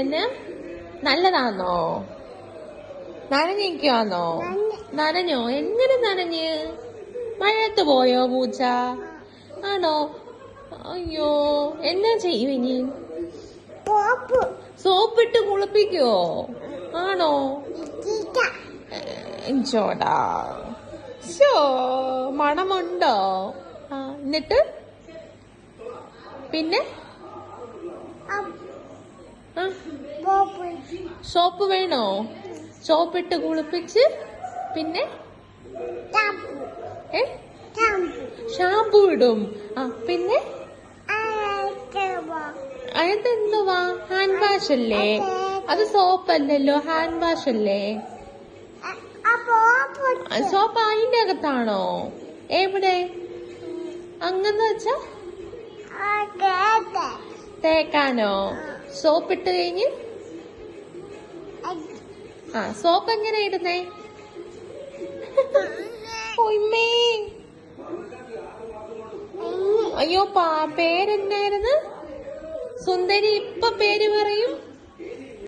എന്നാ നല്ലതാന്നോ? നനഞ്ഞിരിക്കുവാന്നോ? നനഞ്ഞോ? എങ്ങനെ നനഞ്ഞ്? മഴയത്ത് പോയോ പൂച്ച? ആണോ? അയ്യോ, എന്നാ ചെയ്യും ഇനി? സോപ്പിട്ട് കുളിപ്പിക്കുവോ? ആണോ? ചോടാ, ഷോ, മണമുണ്ടോ? എന്നിട്ട് പിന്നെ സോപ്പ് വേണോ? സോപ്പിട്ട് കുളിപ്പിച്ച് പിന്നെ ഷാമ്പു ഇടും. പിന്നെ അതെന്തുവാ? ഹാൻഡ് വാഷ് അല്ലേ? അത് സോപ്പല്ലല്ലോ, ഹാൻഡ് വാഷ് അല്ലേ? സോപ്പ് അതിന്റെ അകത്താണോ? എവിടെ? അങ്ങനെ വെച്ചാ തേക്കാനോ? സോപ്പിട്ട് കഴിഞ്ഞ് സോപ്പ് എങ്ങനെ ഇടുന്നേ? അയ്യോ, പേരെന്നായിരുന്നു? സുന്ദരി ഇപ്പൊ പേര് പറയും.